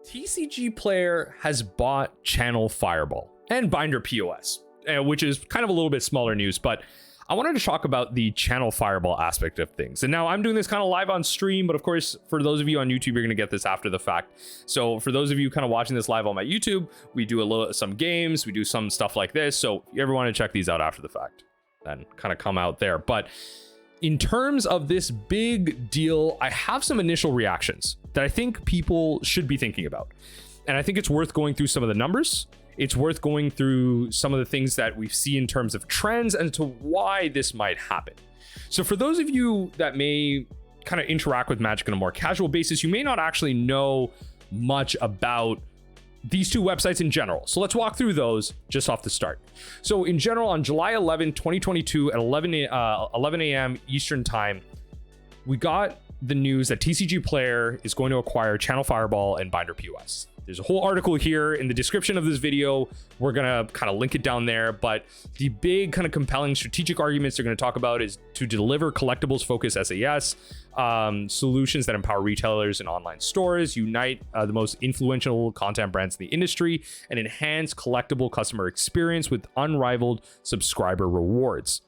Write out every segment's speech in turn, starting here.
TCGPlayer has bought ChannelFireball and Binder POS, which is kind of a little bit smaller news, but I wanted to talk about the ChannelFireball aspect of things. And now I'm doing this kind of live on stream, but of course, for those of you on YouTube, you're going to get this after the fact. So for those of you kind of watching this live on my YouTube, we do some games, we do some stuff like this. So you ever want to check these out after the fact, then kind of come out there. But in terms of this big deal, I have some initial reactions that I think people should be thinking about. And I think it's worth going through some of the numbers. It's worth going through some of the things that we see in terms of trends and to why this might happen. So for those of you that may kind of interact with Magic on a more casual basis, you may not actually know much about these two websites in general. So let's walk through those just off the start. So in general, on July 11, 2022 at 11 a.m. Eastern time, we got the news that TCGPlayer is going to acquire ChannelFireball and Binder POS. There's a whole article here in the description of this video. We're going to kind of link it down there. But the big kind of compelling strategic arguments they're going to talk about is to deliver collectibles focused SAS, solutions that empower retailers and online stores, unite the most influential content brands in the industry, and enhance collectible customer experience with unrivaled subscriber rewards.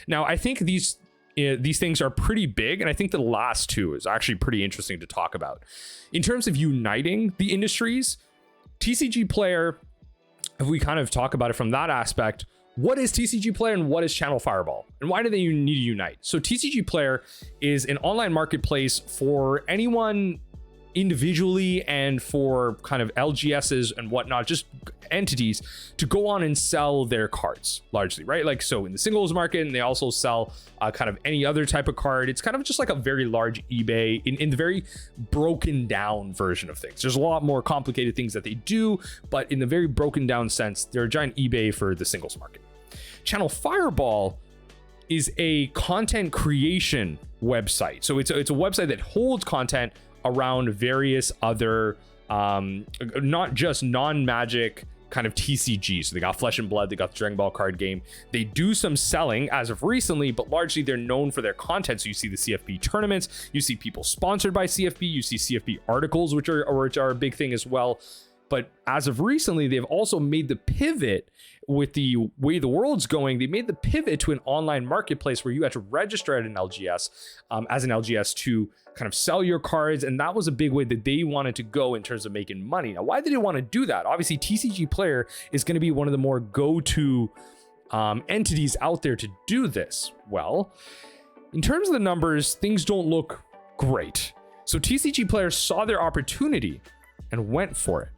Now, I think these things are pretty big, and I think the last two is actually pretty interesting to talk about. In terms of uniting the industries, TCGPlayer, if we kind of talk about it from that aspect, what is TCGPlayer and what is ChannelFireball? And why do they need to unite? So TCGPlayer is an online marketplace for anyone individually and for kind of LGSs and whatnot, just entities to go on and sell their cards largely, right? Like, so in the singles market, and they also sell kind of any other type of card. It's kind of just like a very large eBay in the very broken down version of things. There's a lot more complicated things that they do, but in the very broken down sense, they're a giant eBay for the singles market. ChannelFireball is a content creation website. So it's a website that holds content around various other not just non-Magic kind of TCGs. So they got Flesh and Blood, they got the Dragon Ball card game. They do some selling as of recently, but largely they're known for their content. So you see the CFB tournaments, you see people sponsored by CFB, you see CFB articles, which are a big thing as well. But as of recently, they've also made the pivot with the way the world's going. They made the pivot to an online marketplace where you had to register at an LGS as an LGS to kind of sell your cards. And that was a big way that they wanted to go in terms of making money. Now, why did they want to do that? Obviously, TCGPlayer is going to be one of the more go-to entities out there to do this. Well, in terms of the numbers, things don't look great. So TCGPlayer saw their opportunity and went for it.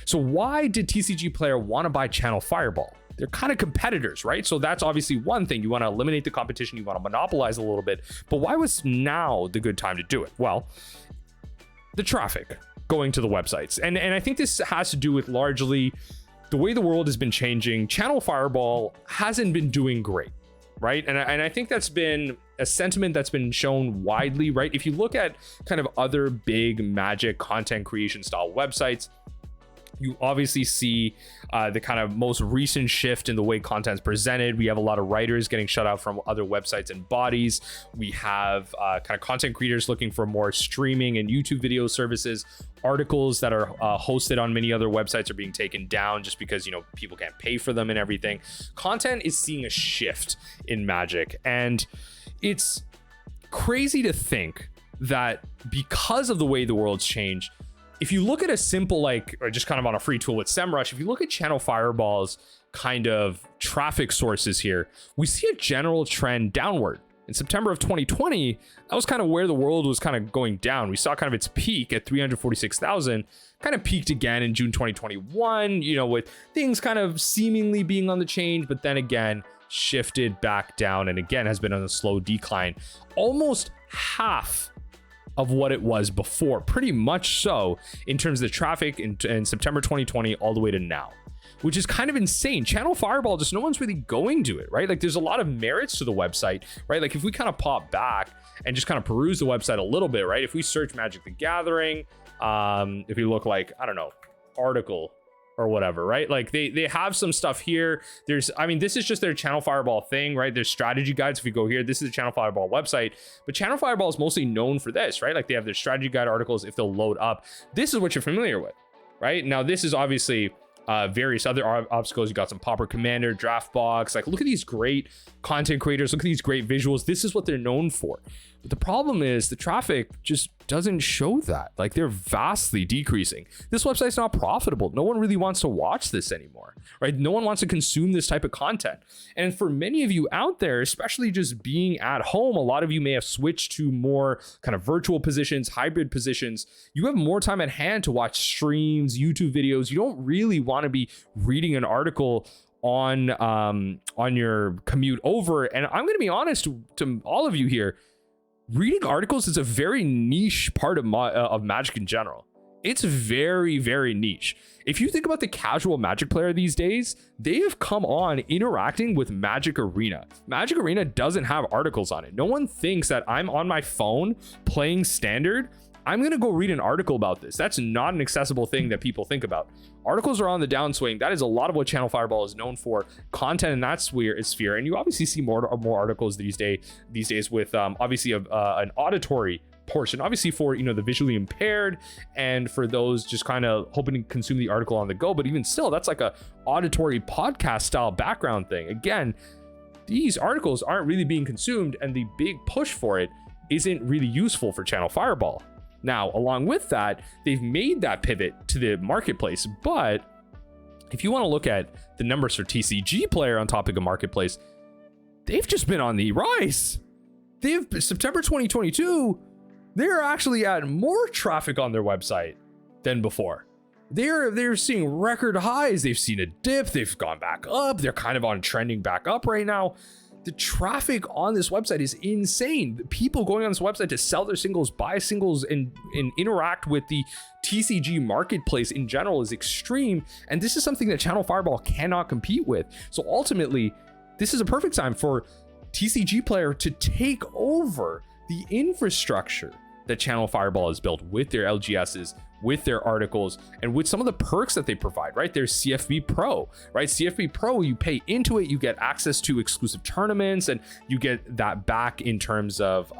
So why did TCGPlayer want to buy ChannelFireball? They're kind of competitors, right? So that's obviously one thing. You want to eliminate the competition. You want to monopolize a little bit. But why was now the good time to do it? Well, the traffic going to the websites. And I think this has to do with largely the way the world has been changing. ChannelFireball hasn't been doing great, right? And I think that's been a sentiment that's been shown widely, right? If you look at kind of other big Magic content creation style websites, you obviously see the kind of most recent shift in the way content's presented. We have a lot of writers getting shut out from other websites and bodies. We have kind of content creators looking for more streaming and YouTube video services. Articles that are hosted on many other websites are being taken down just because, you know, people can't pay for them and everything. Content is seeing a shift in Magic, and it's crazy to think that because of the way the world's changed, if you look at a simple, like, or just kind of on a free tool with SEMrush, if you look at ChannelFireball's kind of traffic sources here, we see a general trend downward. In September of 2020, that was kind of where the world was kind of going down. We saw kind of its peak at 346,000, kind of peaked again in June 2021, you know, with things kind of seemingly being on the change, but then again, shifted back down and again has been on a slow decline. Almost half of what it was before, pretty much so, in terms of the traffic in September 2020 all the way to now, which is kind of insane. ChannelFireball, just no one's really going to it, right? Like, there's a lot of merits to the website, right? Like, if we kind of pop back and just kind of peruse the website a little bit, right? If we search Magic the Gathering, if you look like, I don't know, article or whatever, right? Like they have some stuff here. There's, I mean, this is just their ChannelFireball thing, right? There's strategy guides. If you go here, this is the ChannelFireball website, but ChannelFireball is mostly known for this, right? Like they have their strategy guide articles. If they'll load up, this is what you're familiar with. right? Now, this is obviously various other obstacles. You got some Pauper Commander, Draftbox. Like, look at these great content creators. Look at these great visuals. This is what they're known for. But the problem is the traffic just doesn't show that. Like, they're vastly decreasing. This website's not profitable. No one really wants to watch this anymore, right? No one wants to consume this type of content. And for many of you out there, especially just being at home, a lot of you may have switched to more kind of virtual positions, hybrid positions. You have more time at hand to watch streams, YouTube videos. You don't really want to be reading an article on your commute over. And I'm going to be honest to all of you here. Reading articles is a very niche part of Magic in general. It's very, very niche. If you think about the casual Magic player these days, they have come on interacting with Magic Arena. Magic Arena doesn't have articles on it. No one thinks that I'm on my phone playing Standard. I'm going to go read an article about this. That's not an accessible thing that people think about. Articles are on the downswing. That is a lot of what ChannelFireball is known for. Content in that sphere, and you obviously see more articles these days with obviously an auditory portion, obviously for the visually impaired and for those just kind of hoping to consume the article on the go. But even still, that's like a auditory podcast style background thing. Again, these articles aren't really being consumed, and the big push for it isn't really useful for ChannelFireball. Now, along with that, they've made that pivot to the marketplace. But if you want to look at the numbers for TCGPlayer on topic of marketplace, they've just been on the rise. September 2022, they're actually at more traffic on their website than before. They're seeing record highs. They've seen a dip. They've gone back up. They're kind of on trending back up right now. The traffic on this website is insane. The people going on this website to sell their singles, buy singles, and interact with the TCG marketplace in general is extreme. And this is something that ChannelFireball cannot compete with. So ultimately, this is a perfect time for TCGPlayer to take over the infrastructure that ChannelFireball has built with their LGSs, with their articles, and with some of the perks that they provide, right? There's CFB Pro, right? CFB Pro, you pay into it, you get access to exclusive tournaments, and you get that back in terms of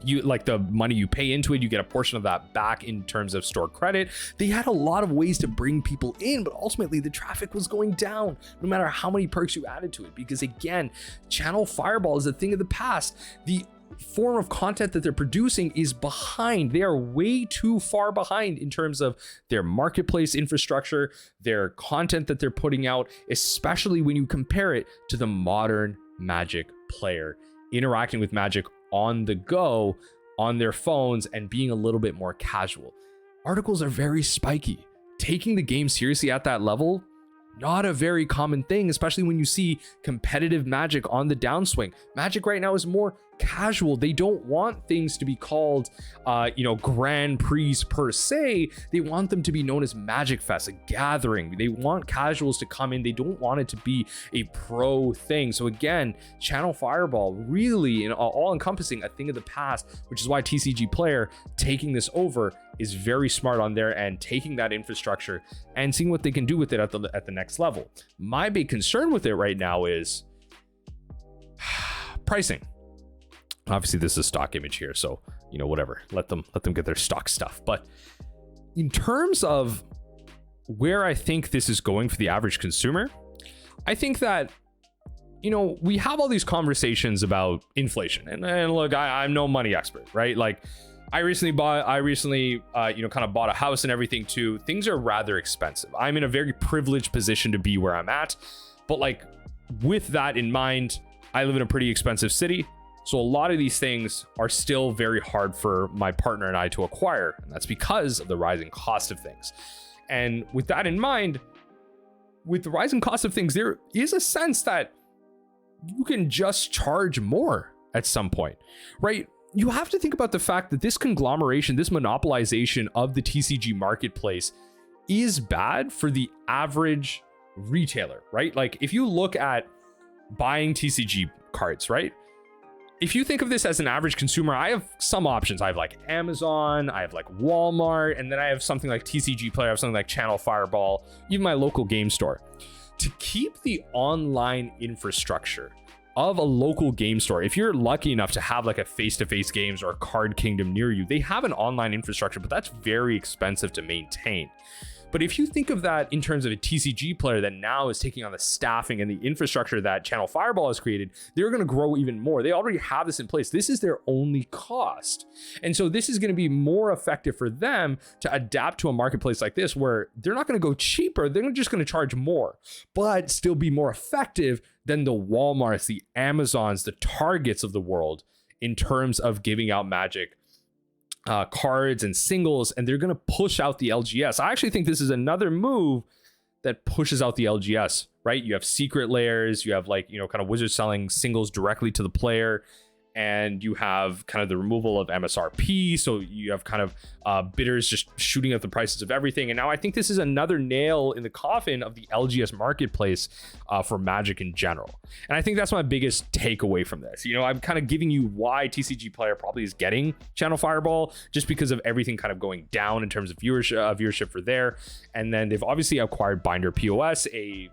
you like the money you pay into it, you get a portion of that back in terms of stored credit. They had a lot of ways to bring people in, but ultimately the traffic was going down no matter how many perks you added to it, because again, ChannelFireball is a thing of the past. The form of content that they're producing is behind. They are way too far behind in terms of their marketplace infrastructure, their content that they're putting out, especially when you compare it to the modern Magic player interacting with Magic on the go, on their phones, and being a little bit more casual. Articles are very spiky. Taking the game seriously at that level, not a very common thing, especially when you see competitive Magic on the downswing. Magic right now is more casual. They don't want things to be called, Grand Prix per se. They want them to be known as Magic Fest, a gathering. They want casuals to come in. They don't want it to be a pro thing. So again, ChannelFireball really all encompassing a thing of the past, which is why TCGPlayer taking this over is very smart on their end, taking that infrastructure and seeing what they can do with it at the next level. My big concern with it right now is pricing. Obviously this is a stock image here, so whatever, let them get their stock stuff. But in terms of where I think this is going for the average consumer, I think that we have all these conversations about inflation, and look, I'm no money expert, right? Like I recently bought a house and everything too. Things are rather expensive. I'm in a very privileged position to be where I'm at, but like with that in mind, I live in a pretty expensive city. So a lot of these things are still very hard for my partner and I to acquire. And that's because of the rising cost of things. And with that in mind, with the rising cost of things, there is a sense that you can just charge more at some point, right? You have to think about the fact that this conglomeration, this monopolization of the TCG marketplace is bad for the average retailer, right? Like if you look at buying TCG cards, right? If you think of this as an average consumer, I have some options. I have like Amazon, I have like Walmart, and then I have something like TCGPlayer, I have something like ChannelFireball, even my local game store. To keep the online infrastructure of a local game store. If you're lucky enough to have like a face-to-face games or a card kingdom near you, they have an online infrastructure, but that's very expensive to maintain. But if you think of that in terms of a TCG player that now is taking on the staffing and the infrastructure that ChannelFireball has created, they're going to grow even more. They already have this in place. This is their only cost. And so this is going to be more effective for them to adapt to a marketplace like this, where they're not going to go cheaper. They're just going to charge more, but still be more effective than the Walmarts, the Amazons, the Targets of the world in terms of giving out Magic cards and singles, and they're going to push out the LGS. I actually think this is another move that pushes out the LGS, right? You have secret layers, you have like, you know, kind of Wizards selling singles directly to the player, and you have kind of the removal of MSRP. So you have kind of bidders just shooting up the prices of everything. And now I think this is another nail in the coffin of the LGS marketplace for Magic in general. And I think that's my biggest takeaway from this. You know, I'm kind of giving you why TCGPlayer probably is getting Channel just because of everything kind of going down in terms of viewership for there. And then they've obviously acquired Binder POS, a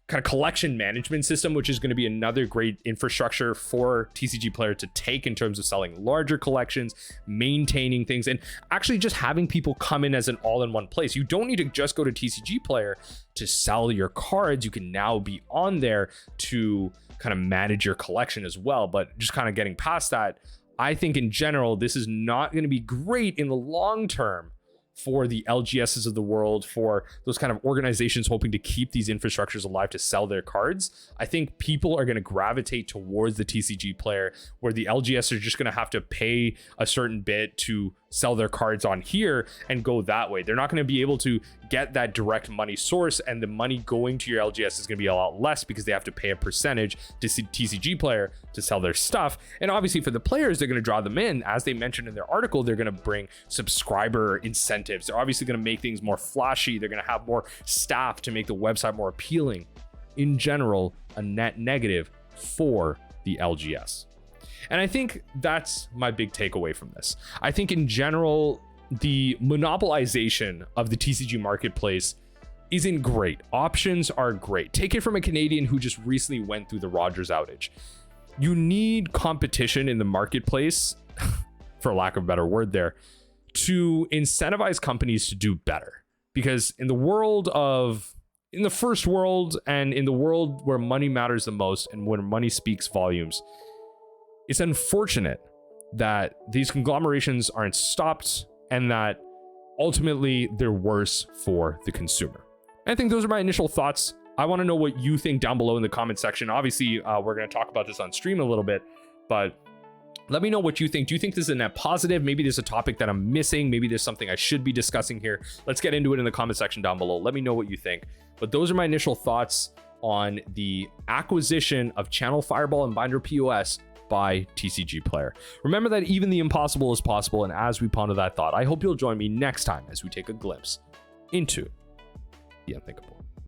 kind of collection management system, which is going to be another great infrastructure for TCGPlayer to take in terms of selling larger collections, maintaining things, and actually just having people come in as an all-in-one place. You don't need to just go to TCGPlayer to sell your cards. You can now be on there to kind of manage your collection as well. But just kind of getting past that, I think in general, this is not going to be great in the long term for the LGSs of the world, for those kind of organizations hoping to keep these infrastructures alive to sell their cards. I think people are going to gravitate towards the TCGPlayer, where the LGS are just going to have to pay a certain bit to sell their cards on here and go that way. They're not going to be able to get that direct money source, and the money going to your LGS is going to be a lot less because they have to pay a percentage to TCGPlayer to sell their stuff. And obviously for the players, they're going to draw them in. As they mentioned in their article, they're going to bring subscriber incentives. They're obviously going to make things more flashy. They're going to have more staff to make the website more appealing. In general, a net negative for the LGS. And I think that's my big takeaway from this. I think in general, the monopolization of the TCG marketplace isn't great. Options are great. Take it from a Canadian who just recently went through the Rogers outage. You need competition in the marketplace, for lack of a better word there, to incentivize companies to do better. Because in the first world, and in the world where money matters the most and when money speaks volumes, it's unfortunate that these conglomerations aren't stopped and that ultimately they're worse for the consumer. I think those are my initial thoughts. I want to know what you think down below in the comment section. Obviously, we're going to talk about this on stream a little bit, but let me know what you think. Do you think this is a net positive? Maybe there's a topic that I'm missing. Maybe there's something I should be discussing here. Let's get into it in the comment section down below. Let me know what you think. But those are my initial thoughts on the acquisition of ChannelFireball and Binder POS by TCGPlayer. Remember that even the impossible is possible, and as we ponder that thought, I hope you'll join me next time as we take a glimpse into the unthinkable.